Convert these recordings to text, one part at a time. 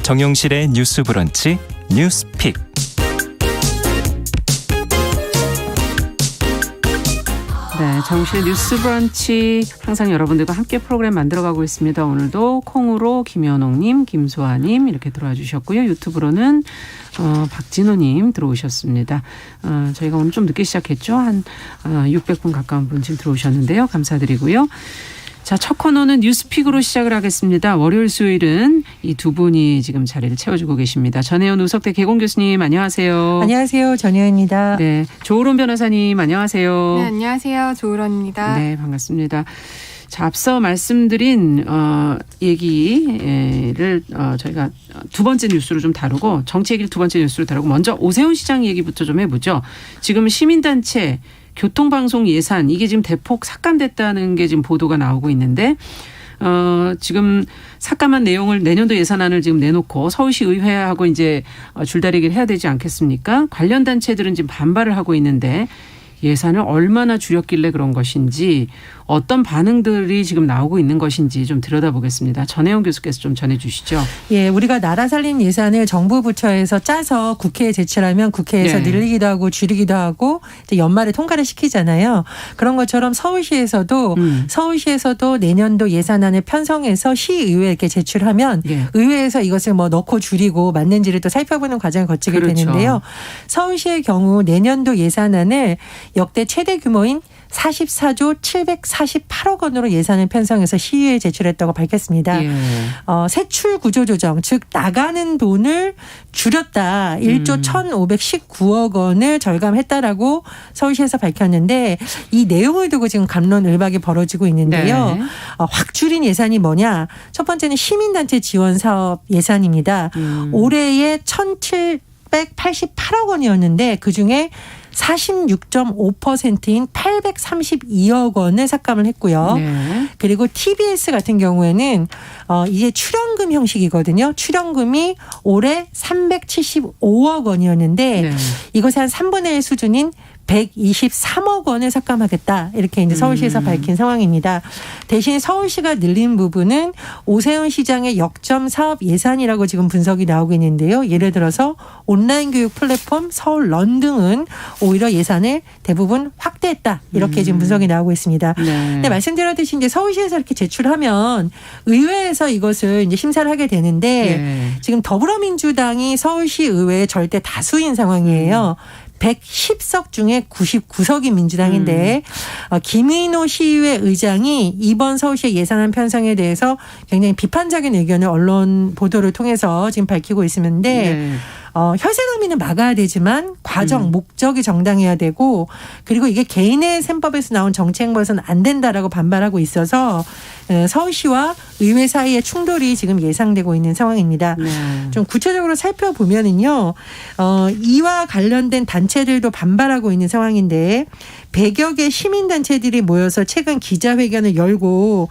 정용실의 뉴스 브런치 뉴스픽. 네, 정용실의 뉴스 브런치 항상 여러분들과 함께 프로그램 만들어가고 있습니다. 오늘도 콩으로 김현옥님, 김소아님 이렇게 들어와 주셨고요. 유튜브로는 박진호님 들어오셨습니다. 저희가 오늘 좀 늦게 시작했죠. 한 600분 가까운 분 지금 들어오셨는데요. 감사드리고요. 자, 첫 코너는 뉴스픽으로 시작을 하겠습니다. 월요일, 수요일은 이 두 분이 지금 자리를 채워주고 계십니다. 전혜연 우석대 개공 교수님 안녕하세요. 안녕하세요. 전혜연입니다. 네, 조으론 변호사님 안녕하세요. 네, 안녕하세요. 조으론입니다. 네, 반갑습니다. 자, 앞서 말씀드린 얘기를 저희가 두 번째 뉴스로 좀 다루고 정치 얘기를 두 번째 뉴스로 다루고 먼저 오세훈 시장 얘기부터 좀 해보죠. 지금 시민단체 교통방송 예산 이게 지금 대폭 삭감됐다는 게 지금 보도가 나오고 있는데 지금 삭감한 내용을 내년도 예산안을 지금 내놓고 서울시 의회하고 이제 줄다리기를 해야 되지 않겠습니까? 관련 단체들은 지금 반발을 하고 있는데 예산을 얼마나 줄였길래 그런 것인지 어떤 반응들이 지금 나오고 있는 것인지 좀 들여다보겠습니다. 전혜영 교수께서 좀 전해주시죠. 예, 우리가 나라 살림 예산을 정부 부처에서 짜서 국회에 제출하면 국회에서 네. 늘리기도 하고 줄이기도 하고 이제 연말에 통과를 시키잖아요. 그런 것처럼 서울시에서도 내년도 예산안을 편성해서 시의회에 이렇게 제출하면 예. 의회에서 이것을 뭐 넣고 줄이고 맞는지를 또 살펴보는 과정을 거치게 그렇죠. 되는데요. 서울시의 경우 내년도 예산안을 역대 최대 규모인 44조 748억 원으로 예산을 편성해서 시의회에 제출했다고 밝혔습니다. 예. 세출 구조 조정, 즉 나가는 돈을 줄였다. 1조 1,519억 원을 절감했다라고 서울시에서 밝혔는데 이 내용을 두고 지금 감론을박이 벌어지고 있는데요. 네. 확 줄인 예산이 뭐냐. 첫 번째는 시민단체 지원 사업 예산입니다. 올해에 1,788억 원이었는데 그중에 46.5%인 832억 원을 삭감을 했고요. 네. 그리고 TBS 같은 경우에는 이게 출연금 형식이거든요. 출연금이 올해 375억 원이었는데 네. 이것의 한 3분의 1 수준인 123억 원을 삭감하겠다. 이렇게 이제 서울시에서 밝힌 상황입니다. 대신 서울시가 늘린 부분은 오세훈 시장의 역점 사업 예산이라고 지금 분석이 나오고 있는데요. 예를 들어서 온라인 교육 플랫폼 서울 런 등은 오히려 예산을 대부분 확대했다. 이렇게 지금 분석이 나오고 있습니다. 네. 근데 말씀드렸듯이 이제 서울시에서 이렇게 제출하면 의회에서 이것을 이제 심사를 하게 되는데 네. 지금 더불어민주당이 서울시 의회의 절대 다수인 상황이에요. 110석 중에 99석이 민주당인데 김인호 시의회 의장이 이번 서울시 예산안 편성에 대해서 굉장히 비판적인 의견을 언론 보도를 통해서 지금 밝히고 있는데 네. 혈세넘이는 막아야 되지만 과정, 목적이 정당해야 되고 그리고 이게 개인의 셈법에서 나온 정치행보에서는 안 된다라고 반발하고 있어서 서울시와 의회 사이의 충돌이 지금 예상되고 있는 상황입니다. 네. 좀 구체적으로 살펴보면은요, 이와 관련된 단체들도 반발하고 있는 상황인데 100여 개 시민단체들이 모여서 최근 기자회견을 열고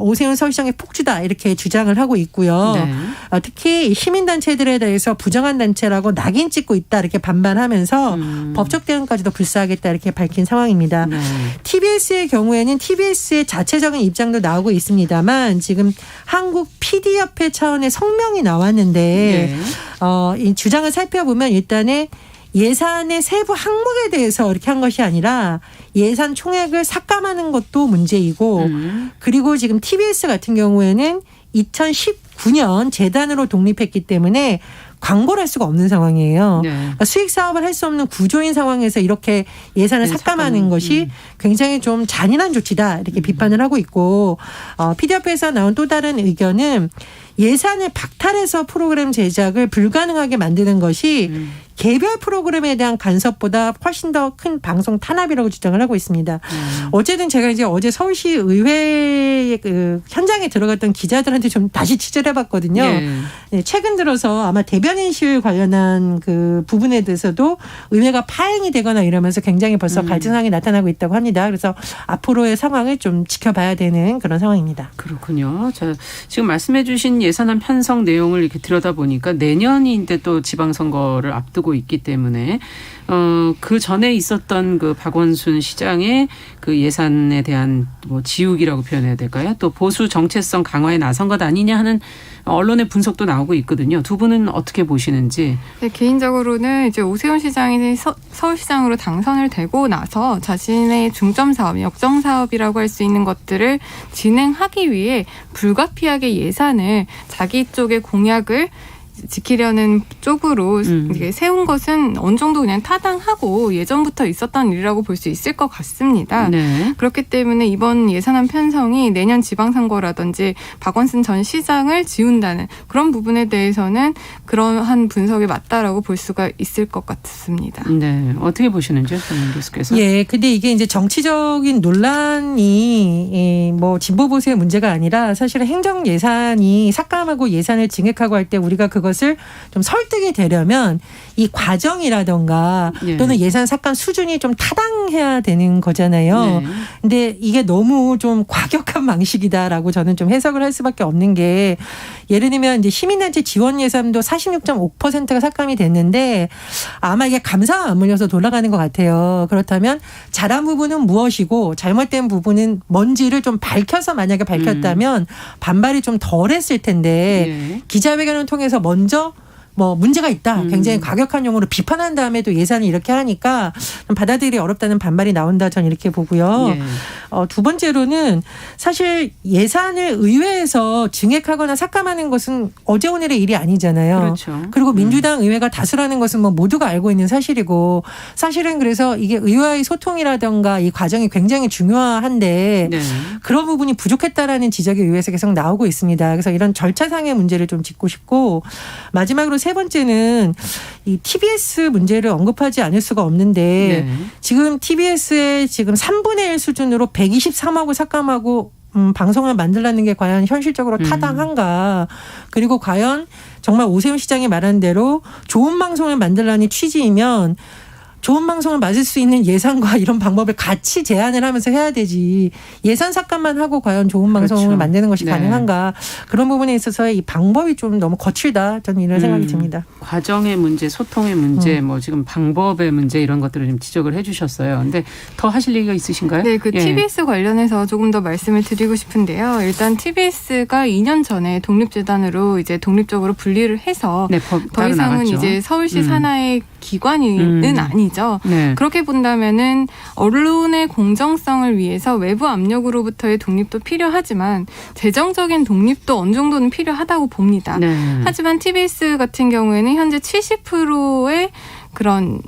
오세훈 서울시장의 폭주다 이렇게 주장을 하고 있고요. 네. 특히 시민단체들에 대해서 부정한 단체라고 낙인 찍고 있다 이렇게 반발하면서 법적 대응까지도 불사하겠다 이렇게 밝힌 상황입니다. 네. TBS의 경우에는 TBS의 자체적인 입장도 나오고 있습니다만 지금 한국 PD협회 차원의 성명이 나왔는데 네. 이 주장을 살펴보면 일단은 예산의 세부 항목에 대해서 이렇게 한 것이 아니라 예산 총액을 삭감하는 것도 문제이고 그리고 지금 TBS 같은 경우에는 2019년 재단으로 독립했기 때문에 광고를 할 수가 없는 상황이에요. 네. 그러니까 수익 사업을 할 수 없는 구조인 상황에서 이렇게 예산을 네, 삭감하는 것이 굉장히 좀 잔인한 조치다 이렇게 비판을 하고 있고 PD협회에서 나온 또 다른 의견은 예산을 박탈해서 프로그램 제작을 불가능하게 만드는 것이 개별 프로그램에 대한 간섭보다 훨씬 더 큰 방송 탄압이라고 주장을 하고 있습니다. 어쨌든 제가 이제 어제 서울시 의회 그 현장에 들어갔던 기자들한테 좀 다시 취재를 해봤거든요. 네, 최근 들어서 아마 대변인실 관련한 그 부분에 대해서도 의회가 파행이 되거나 이러면서 굉장히 벌써 갈등상이 나타나고 있다고 합니다. 그래서 앞으로의 상황을 좀 지켜봐야 되는 그런 상황입니다. 그렇군요. 자, 지금 말씀해 주신 예산안 편성 내용을 이렇게 들여다보니까 내년인데 또 지방선거를 앞두고 있기 때문에 그 전에 있었던 그 박원순 시장의 그 예산에 대한 뭐 지우기라고 표현해야 될까요? 또 보수 정체성 강화에 나선 것 아니냐 하는 언론의 분석도 나오고 있거든요. 두 분은 어떻게 보시는지. 네, 개인적으로는 이제 오세훈 시장이 서울시장으로 당선을 되고 나서 자신의 중점 사업, 역정 사업이라고 할 수 있는 것들을 진행하기 위해 불가피하게 예산을 자기 쪽의 공약을 지키려는 쪽으로 이게 세운 것은 어느 정도 그냥 타당하고 예전부터 있었던 일이라고 볼 수 있을 것 같습니다. 네. 그렇기 때문에 이번 예산안 편성이 내년 지방선거라든지 박원순 전 시장을 지운다는 그런 부분에 대해서는 그러한 분석이 맞다라고 볼 수가 있을 것 같습니다. 네. 어떻게 보시는지요, 전민 교수께서? 예, 근데 이게 이제 정치적인 논란이 뭐 진보 보수의 문제가 아니라 사실은 행정 예산이 삭감하고 예산을 증액하고 할 때 우리가 그것을 좀 설득이 되려면 이 과정이라던가 예. 또는 예산 삭감 수준이 좀 타당해야 되는 거잖아요. 네. 근데 이게 너무 좀 과격한 방식이다라고 저는 좀 해석을 할 수밖에 없는 게 예를 들면 이제 시민단체 지원 예산도 46.5%가 삭감이 됐는데 아마 이게 감사와 맞물려서 돌아가는 것 같아요. 그렇다면 잘한 부분은 무엇이고 잘못된 부분은 뭔지를 좀 밝혀서 만약에 밝혔다면 반발이 좀 덜했을 텐데 예. 기자회견을 통해서 먼저 뭐 문제가 있다. 굉장히 과격한 용어로 비판한 다음에도 예산이 이렇게 하니까 좀 받아들이기 어렵다는 반발이 나온다. 전 이렇게 보고요. 예. 두 번째로는 사실 예산을 의회에서 증액하거나 삭감하는 것은 어제 오늘의 일이 아니잖아요. 그렇죠. 그리고 민주당 의회가 다수라는 것은 뭐 모두가 알고 있는 사실이고 사실은 그래서 이게 의회와의 소통이라든가 이 과정이 굉장히 중요한데 네. 그런 부분이 부족했다라는 지적이 의회에서 계속 나오고 있습니다. 그래서 이런 절차상의 문제를 좀 짚고 싶고 마지막으로 세 번째는 이 TBS 문제를 언급하지 않을 수가 없는데 네. 지금 TBS의 지금 3분의 1 수준으로 123억을 삭감하고 방송을 만들라는 게 과연 현실적으로 타당한가. 그리고 과연 정말 오세훈 시장이 말한 대로 좋은 방송을 만들라는 취지이면 좋은 방송을 맞을 수 있는 예산과 이런 방법을 같이 제안을 하면서 해야 되지. 예산 삭감만 하고 과연 좋은 방송을 그렇죠. 만드는 것이 네. 가능한가. 그런 부분에 있어서의 이 방법이 좀 너무 거칠다. 저는 이런 생각이 듭니다. 과정의 문제, 소통의 문제, 뭐 지금 방법의 문제 이런 것들을 좀 지적을 해 주셨어요. 근데 더 하실 얘기가 있으신가요? 네, 그 예. TBS 관련해서 조금 더 말씀을 드리고 싶은데요. 일단 TBS가 2년 전에 독립재단으로 이제 독립적으로 분리를 해서 네, 더 따로 이상은 나갔죠. 이제 서울시 산하의 기관은 아니죠. 네. 그렇게 본다면은 언론의 공정성을 위해서 외부 압력으로부터의 독립도 필요하지만 재정적인 독립도 어느 정도는 필요하다고 봅니다. 네. 하지만 TBS 같은 경우에는 현재 70%의 그런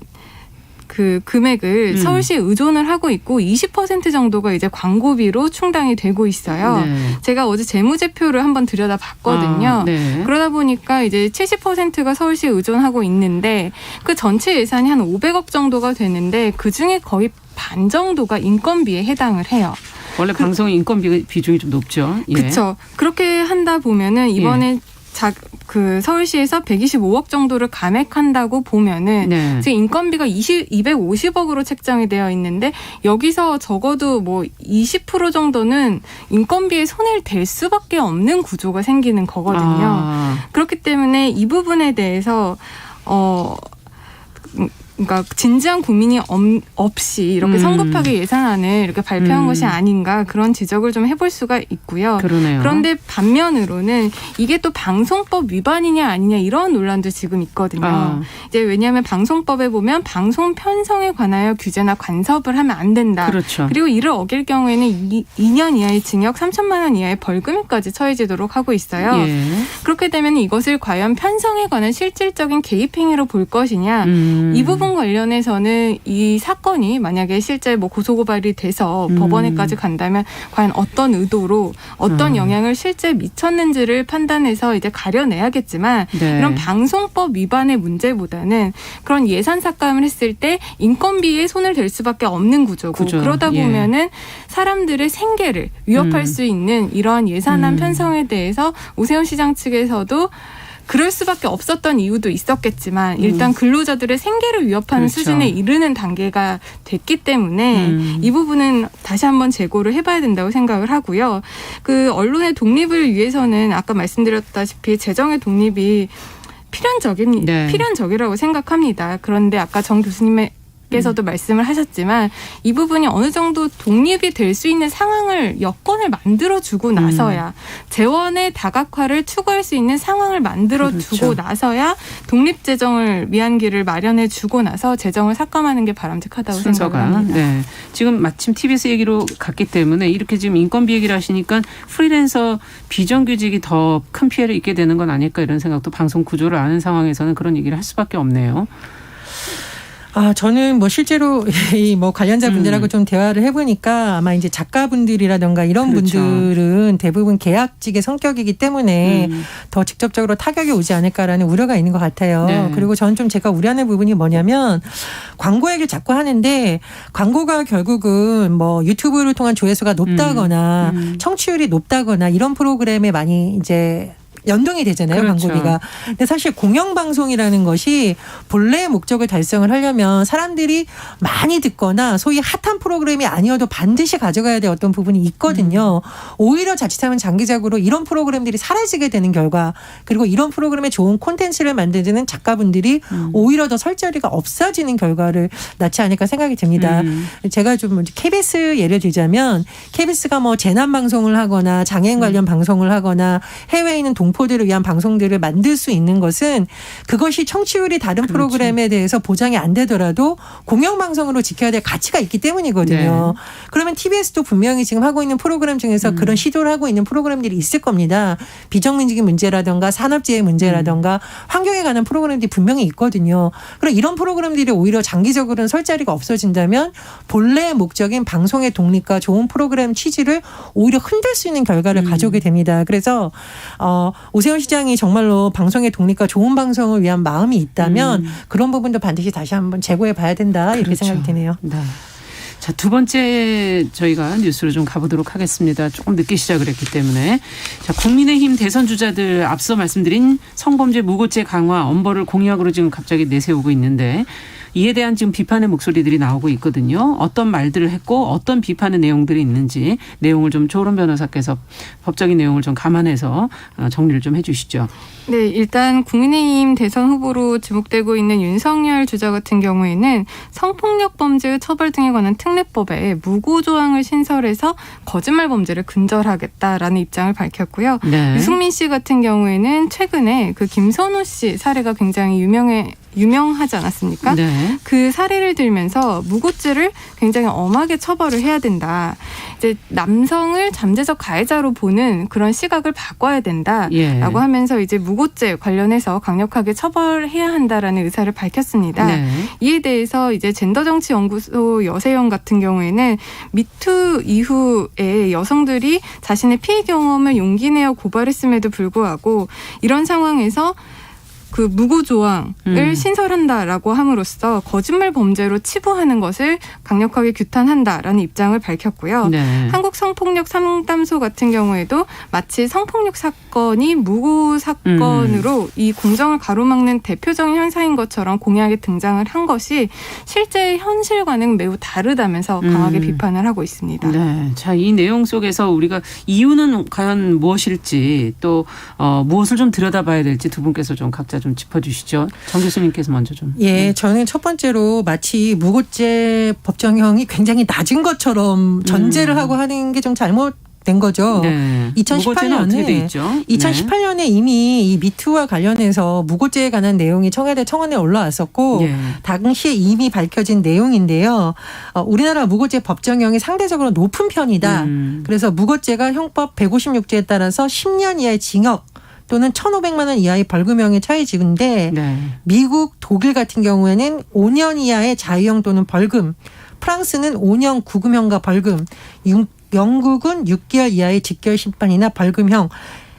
그 금액을 서울시에 의존을 하고 있고 20% 정도가 이제 광고비로 충당이 되고 있어요. 네. 제가 어제 재무제표를 한번 들여다봤거든요. 아, 네. 그러다 보니까 이제 70%가 서울시에 의존하고 있는데 그 전체 예산이 한 500억 정도가 되는데 그중에 거의 반 정도가 인건비에 해당을 해요. 원래 방송의 인건 비중이 좀 높죠. 예. 그렇죠. 그렇게 한다 보면은 이번에 그 서울시에서 125억 정도를 감액한다고 보면은 네. 지금 인건비가 250억으로 책정이 되어 있는데 여기서 적어도 뭐 20% 정도는 인건비에 손을 댈 수밖에 없는 구조가 생기는 거거든요. 아. 그렇기 때문에 이 부분에 대해서 그러니까 진지한 고민이 없이 이렇게 성급하게 예산안을 이렇게 발표한 것이 아닌가 그런 지적을 좀 해볼 수가 있고요. 그러네요. 그런데 반면으로는 이게 또 방송법 위반이냐 아니냐 이런 논란도 지금 있거든요. 아. 이제 왜냐하면 방송법에 보면 방송 편성에 관하여 규제나 간섭을 하면 안 된다. 그렇죠. 그리고 이를 어길 경우에는 2년 이하의 징역 3천만 원 이하의 벌금까지 처해지도록 하고 있어요. 예. 그렇게 되면 이것을 과연 편성에 관한 실질적인 개입 행위로 볼 것이냐 이 부분 관련해서는 이 사건이 만약에 실제 뭐 고소고발이 돼서 법원에까지 간다면 과연 어떤 의도로 어떤 영향을 실제 미쳤는지를 판단해서 이제 가려내야겠지만 네. 이런 방송법 위반의 문제보다는 그런 예산 삭감을 했을 때 인건비에 손을 댈 수밖에 없는 구조고 그러다 예. 보면은 사람들의 생계를 위협할 수 있는 이러한 예산안 편성에 대해서 오세훈 시장 측에서도 그럴 수밖에 없었던 이유도 있었겠지만 일단 근로자들의 생계를 위협하는 그렇죠. 수준에 이르는 단계가 됐기 때문에 이 부분은 다시 한번 재고를 해봐야 된다고 생각을 하고요. 그 언론의 독립을 위해서는 아까 말씀드렸다시피 재정의 독립이 필연적이라고 생각합니다. 그런데 아까 정 교수님의 께서도 말씀을 하셨지만 이 부분이 어느 정도 독립이 될 수 있는 상황을 여건을 만들어주고 나서야 재원의 다각화를 추구할 수 있는 상황을 만들어주고 그렇죠. 나서야 독립재정을 위한 길을 마련해주고 나서 재정을 삭감하는 게 바람직하다고 순서가. 생각합니다. 네. 지금 마침 TBS 얘기로 갔기 때문에 이렇게 지금 인건비 얘기를 하시니까 프리랜서 비정규직이 더 큰 피해를 입게 되는 건 아닐까 이런 생각도 방송 구조를 아는 상황에서는 그런 얘기를 할 수밖에 없네요. 저는 뭐 실제로 이 뭐 관련자 분들하고 좀 대화를 해보니까 아마 이제 작가분들이라든가 이런 그렇죠. 분들은 대부분 계약직의 성격이기 때문에 더 직접적으로 타격이 오지 않을까라는 우려가 있는 것 같아요. 네. 그리고 저는 좀 제가 우려하는 부분이 뭐냐면 광고 얘기를 자꾸 하는데 광고가 결국은 뭐 유튜브를 통한 조회수가 높다거나 청취율이 높다거나 이런 프로그램에 많이 이제 연동이 되잖아요. 그렇죠. 광고비가. 근데 사실 공영방송이라는 것이 본래의 목적을 달성을 하려면 사람들이 많이 듣거나 소위 핫한 프로그램이 아니어도 반드시 가져가야 될 어떤 부분이 있거든요. 오히려 자칫하면 장기적으로 이런 프로그램들이 사라지게 되는 결과 그리고 이런 프로그램에 좋은 콘텐츠를 만드는 작가분들이 오히려 더 설자리가 없어지는 결과를 낳지 않을까 생각이 듭니다. 제가 좀 KBS 예를 들자면 KBS가 뭐 재난 방송을 하거나 장애인 관련 방송을 하거나 해외에 있는 동포들을 위한 방송들을 만들 수 있는 것은 그것이 청취율이 다른 프로그램에 대해서 보장이 안 되더라도 공영방송으로 지켜야 될 가치가 있기 때문이거든요. 그러면 TBS도 분명히 지금 하고 있는 프로그램 중에서 그런 시도를 하고 있는 프로그램들이 있을 겁니다. 비정규직의 문제라든가 산업재해 문제라든가 환경에 관한 프로그램들이 분명히 있거든요. 그럼 이런 프로그램들이 오히려 장기적으로는 설 자리가 없어진다면 본래의 목적인 방송의 독립과 좋은 프로그램 취지를 오히려 흔들 수 있는 결과를 가져오게 됩니다. 그래서 오세훈 시장이 정말로 방송의 독립과 좋은 방송을 위한 마음이 있다면 그런 부분도 반드시 다시 한번 재고해 봐야 된다 이렇게 그렇죠. 생각이 드네요. 네. 자, 두 번째 저희가 뉴스로 좀 가보도록 하겠습니다. 조금 늦게 시작을 했기 때문에. 자, 국민의힘 대선 주자들 앞서 말씀드린 성범죄 무고죄 강화 엄벌을 공약으로 지금 갑자기 내세우고 있는데 이에 대한 지금 비판의 목소리들이 나오고 있거든요. 어떤 말들을 했고 어떤 비판의 내용들이 있는지 내용을 좀 조론 변호사께서 법적인 내용을 좀 감안해서 정리를 좀 해 주시죠. 네, 일단 국민의힘 대선 후보로 지목되고 있는 윤석열 주자 같은 경우에는 성폭력 범죄의 처벌 등에 관한 특례법에 무고 조항을 신설해서 거짓말 범죄를 근절하겠다라는 입장을 밝혔고요. 네. 유승민 씨 같은 경우에는 최근에 그 김선호 씨 사례가 굉장히 유명하지 않았습니까? 네. 그 사례를 들면서 무고죄를 굉장히 엄하게 처벌을 해야 된다. 이제 남성을 잠재적 가해자로 보는 그런 시각을 바꿔야 된다라고 예. 하면서 이제 무고죄 관련해서 강력하게 처벌해야 한다라는 의사를 밝혔습니다. 네. 이에 대해서 이제 젠더정치연구소 여세영 같은 경우에는 미투 이후에 여성들이 자신의 피해 경험을 용기 내어 고발했음에도 불구하고 이런 상황에서 그 무고 조항을 신설한다라고 함으로써 거짓말 범죄로 치부하는 것을 강력하게 규탄한다라는 입장을 밝혔고요. 네. 한국 성폭력 상담소 같은 경우에도 마치 성폭력 사건이 무고 사건으로 이 공정을 가로막는 대표적인 현상인 것처럼 공약에 등장을 한 것이 실제 현실과는 매우 다르다면서 강하게 비판을 하고 있습니다. 네. 자, 이 내용 속에서 우리가 이유는 과연 무엇일지 또 무엇을 좀 들여다봐야 될지 두 분께서 좀 각자 좀 짚어주시죠. 정 교수님께서 먼저 좀. 예, 저는 첫 번째로 마치 무고죄 법정형이 굉장히 낮은 것처럼 전제를 하고 하는 게 좀 잘못된 거죠. 네. 무고죄는 어떻게 돼 있죠? 2018년에 이미 이 미투와 관련해서 무고죄에 관한 내용이 청와대 청원에 올라왔었고 네. 당시에 이미 밝혀진 내용인데요. 우리나라 무고죄 법정형이 상대적으로 높은 편이다. 그래서 무고죄가 형법 156조에 따라서 10년 이하의 징역 또는 1,500만 원 이하의 벌금형에 처해지는데 네. 미국, 독일 같은 경우에는 5년 이하의 자유형 또는 벌금, 프랑스는 5년 구금형과 벌금, 영국은 6개월 이하의 직결 심판이나 벌금형.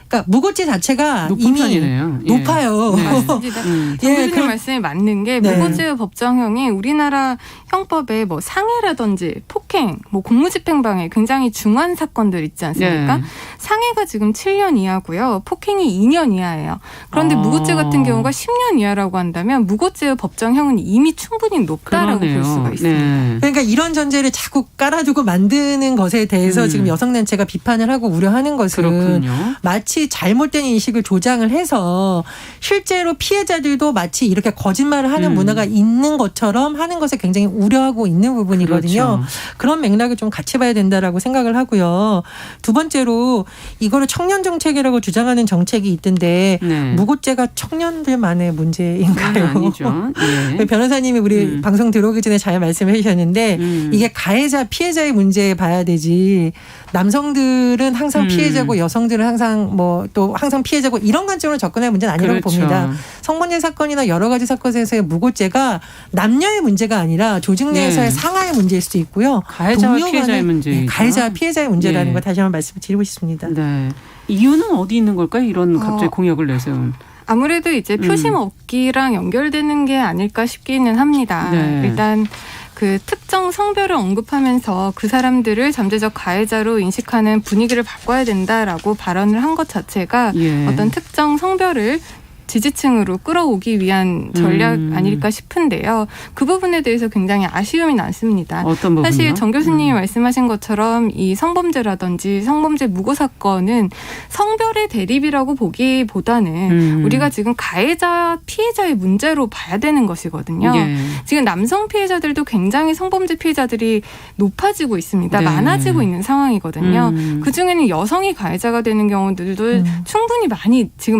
그러니까 무고죄 자체가 높은 이미 편이네요. 예. 맞습니다. 높아요. 정 교수님 그럼- 말씀이 맞는 게 네. 무고죄 법정형이 우리나라 형법에 뭐 상해라든지 폭행, 뭐 공무집행방해 굉장히 중한 사건들 있지 않습니까? 네. 상해가 지금 7년 이하고요. 폭행이 2년 이하예요. 그런데 무고죄 같은 경우가 10년 이하라고 한다면 무고죄 법정형은 이미 충분히 높다라고 그러네요. 볼 수가 있습니다. 네. 그러니까 이런 전제를 자꾸 깔아두고 만드는 것에 대해서 지금 여성단체가 비판을 하고 우려하는 것은 그렇군요. 마치 미리 잘못된 인식을 조장을 해서 실제로 피해자들도 마치 이렇게 거짓말을 하는 문화가 있는 것처럼 하는 것을 굉장히 우려하고 있는 부분이거든요. 그렇죠. 그런 맥락을 좀 같이 봐야 된다라고 생각을 하고요. 두 번째로 이거를 청년 정책이라고 주장하는 정책이 있던데 네. 무고죄가 청년들만의 문제인가요? 아니죠. 예. 변호사님이 우리 방송 들어오기 전에 잘 말씀해 주셨는데 이게 가해자 피해자의 문제 봐야 되지 남성들은 항상 피해자고 여성들은 항상 뭐 또 항상 피해자고 이런 관점으로 접근할 문제는 아니라고 그렇죠. 봅니다. 성범죄 사건이나 여러 가지 사건에서의 무고죄가 남녀의 문제가 아니라 조직 내에서의 네. 상하의 문제일 수도 있고요. 가해자와 동료 간의 피해자의 문제이죠. 가해자와 피해자의 문제라는 예. 거 다시 한번 말씀드리고 싶습니다. 네. 이유는 어디 있는 걸까요? 이런 갑자기 공약을 내세운. 아무래도 이제 표심 없기랑 연결되는 게 아닐까 싶기는 합니다. 네. 일단 그 특정 성별을 언급하면서 그 사람들을 잠재적 가해자로 인식하는 분위기를 바꿔야 된다라고 발언을 한 것 자체가 예. 어떤 특정 성별을 지지층으로 끌어오기 위한 전략 아닐까 싶은데요. 그 부분에 대해서 굉장히 아쉬움이 남습니다. 어떤 부분이요? 사실 정 교수님이 말씀하신 것처럼 이 성범죄라든지 성범죄 무고 사건은 성별의 대립이라고 보기보다는 우리가 지금 가해자 피해자의 문제로 봐야 되는 것이거든요. 예. 지금 남성 피해자들도 굉장히 성범죄 피해자들이 높아지고 있습니다. 네. 많아지고 있는 상황이거든요. 그중에는 여성이 가해자가 되는 경우들도 충분히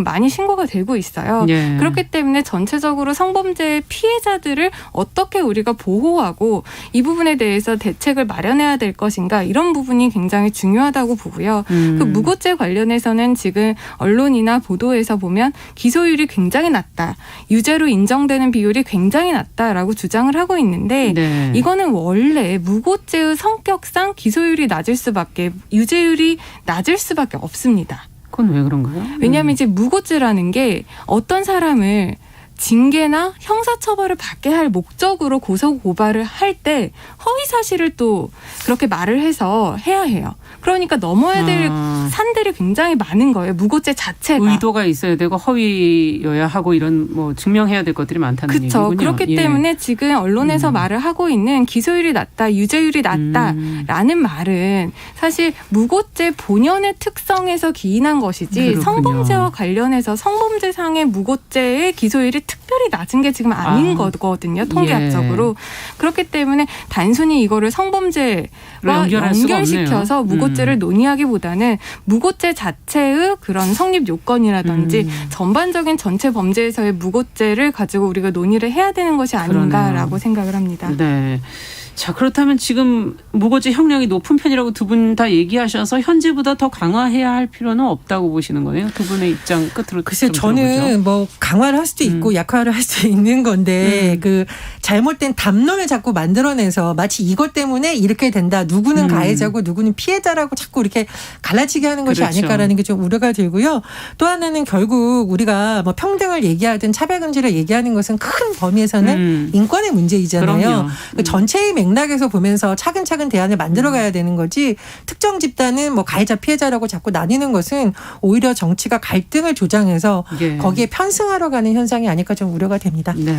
많이 신고가 되고 있어요. 예. 그렇기 때문에 전체적으로 성범죄 피해자들을 어떻게 우리가 보호하고 이 부분에 대해서 대책을 마련해야 될 것인가 이런 부분이 굉장히 중요하다고 보고요. 그 무고죄 관련해서는 지금 언론이나 보도에서 보면 기소율이 굉장히 낮다. 유죄로 인정되는 비율이 굉장히 낮다라고 주장을 하고 있는데 네. 이거는 원래 무고죄의 성격상 기소율이 낮을 수밖에 유죄율이 낮을 수밖에 없습니다. 그건 왜 그런가요? 왜냐하면 이제 무고죄라는 게 어떤 사람을 징계나 형사처벌을 받게 할 목적으로 고소고발을 할 때 허위사실을 또 그렇게 말을 해서 해야 해요. 그러니까 넘어야 될 산들이 굉장히 많은 거예요. 무고죄 자체가. 의도가 있어야 되고 허위여야 하고 이런 뭐 증명해야 될 것들이 많다는 그렇죠. 얘기군요. 그렇기 예. 때문에 지금 언론에서 말을 하고 있는 기소율이 낮다, 유죄율이 낮다라는 말은 사실 무고죄 본연의 특성에서 기인한 것이지 그렇군요. 성범죄와 관련해서 성범죄상의 무고죄의 기소율이 특별히 낮은 게 지금 아닌 거거든요. 통계학적으로. 그렇기 때문에 단순히 이거를 성범죄와 연결할 수가 연결시켜서 없네요. 무고죄를 논의하기보다는 무고죄 자체의 그런 성립 요건이라든지 전반적인 전체 범죄에서의 무고죄를 가지고 우리가 논의를 해야 되는 것이 아닌가라고 그러네요. 생각을 합니다. 네. 자, 그렇다면 지금 무고죄 형량이 높은 편이라고 두 분 다 얘기하셔서 현재보다 더 강화해야 할 필요는 없다고 보시는 거네요. 두 분의 입장 끝으로 글쎄 좀 저는 들어보죠. 뭐 강화를 할 수도 있고 약화를 할 수도 있는 건데 그 잘못된 담론을 자꾸 만들어내서 마치 이것 때문에 이렇게 된다. 누구는 가해자고 누구는 피해자라고 자꾸 이렇게 갈라치게 하는 것이 그렇죠. 아닐까라는 게 좀 우려가 들고요. 또 하나는 결국 우리가 뭐 평등을 얘기하든 차별금지를 얘기하는 것은 큰 범위에서는 인권의 문제이잖아요. 그럼요. 그 전체의 맥락에서 보면서 차근차근 대안을 만들어가야 되는 거지 특정 집단은 뭐 가해자 피해자라고 자꾸 나뉘는 것은 오히려 정치가 갈등을 조장해서 예. 거기에 편승하러 가는 현상이 아닐까 좀 우려가 됩니다. 네.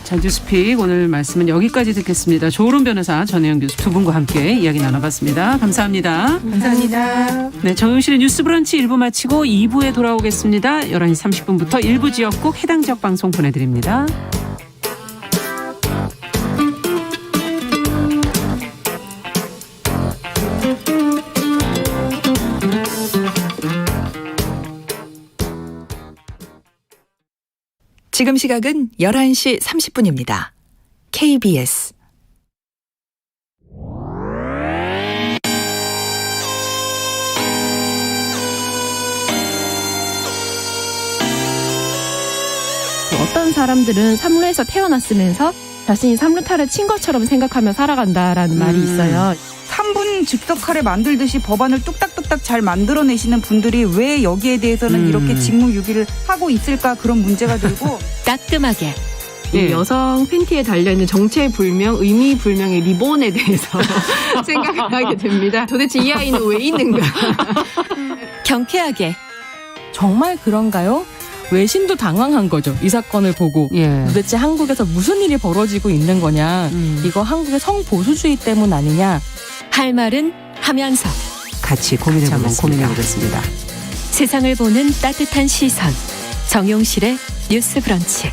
자, 뉴스픽 오늘 말씀은 여기까지 듣겠습니다. 조은론 변호사, 전혜영 교수 두 분과 함께 이야기 나눠봤습니다. 감사합니다. 감사합니다. 네, 정용실의 뉴스 브런치 1부 마치고 2부에 돌아오겠습니다. 11시 30분부터 일부 지역국 해당 지역 방송 보내드립니다. 지금 시각은 11시 30분입니다. KBS 어떤 사람들은 삼루에서 태어났으면서 자신이 삼루타를 친 것처럼 생각하며 살아간다라는 말이 있어요. 3분 즉석칼에 만들듯이 법안을 뚝딱뚝딱 잘 만들어내시는 분들이 왜 여기에 대해서는 이렇게 직무유기를 하고 있을까 그런 문제가 들고 따끔하게 예. 이 여성 팬티에 달려있는 정체불명, 의미불명의 리본에 대해서 생각을 하게 됩니다. 도대체 이 아이는 왜 있는가? 경쾌하게 정말 그런가요? 외신도 당황한 거죠. 이 사건을 보고. 예. 도대체 한국에서 무슨 일이 벌어지고 있는 거냐. 이거 한국의 성보수주의 때문 아니냐. 할 말은 하면서 같이 고민해보겠습니다. 세상을 보는 따뜻한 시선 정용실의 뉴스 브런치.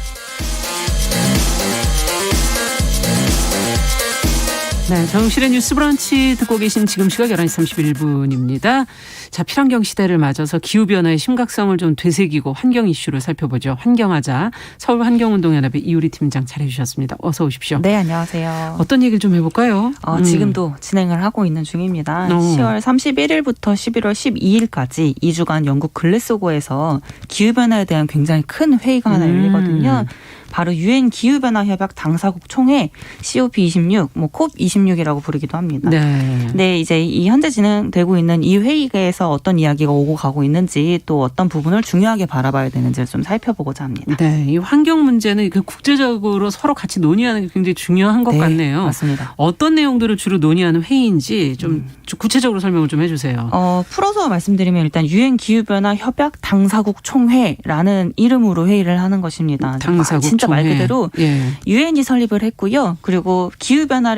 네, 정실의 뉴스 브런치 듣고 계신 지금 시각 11시 31분입니다. 자, 필환경 시대를 맞아서 기후변화의 심각성을 좀 되새기고 환경 이슈를 살펴보죠. 환경하자 서울환경운동연합의 이유리 팀장 잘해주셨습니다. 어서 오십시오. 네, 안녕하세요. 어떤 얘기를 좀 해볼까요? 지금도 진행을 하고 있는 중입니다. 10월 31일부터 11월 12일까지 2주간 영국 글래스고에서 기후변화에 대한 굉장히 큰 회의가 하나 열리거든요. 바로 유엔 기후변화 협약 당사국 총회 COP26, COP26이라고 부르기도 합니다. 네. 네, 이제 이 현재 진행되고 있는 이 회의에서 어떤 이야기가 오고 가고 있는지 또 어떤 부분을 중요하게 바라봐야 되는지를 좀 살펴보고자 합니다. 네, 이 환경 문제는 그 국제적으로 서로 같이 논의하는 게 굉장히 중요한 것 네, 같네요. 맞습니다. 어떤 내용들을 주로 논의하는 회의인지 좀 구체적으로 설명을 좀 해주세요. 풀어서 말씀드리면 일단 유엔 기후변화 협약 당사국 총회라는 이름으로 회의를 하는 것입니다. 당사국 진짜 말 총회. 그대로 예. 유엔이 설립을 했고요. 그리고 기후변화를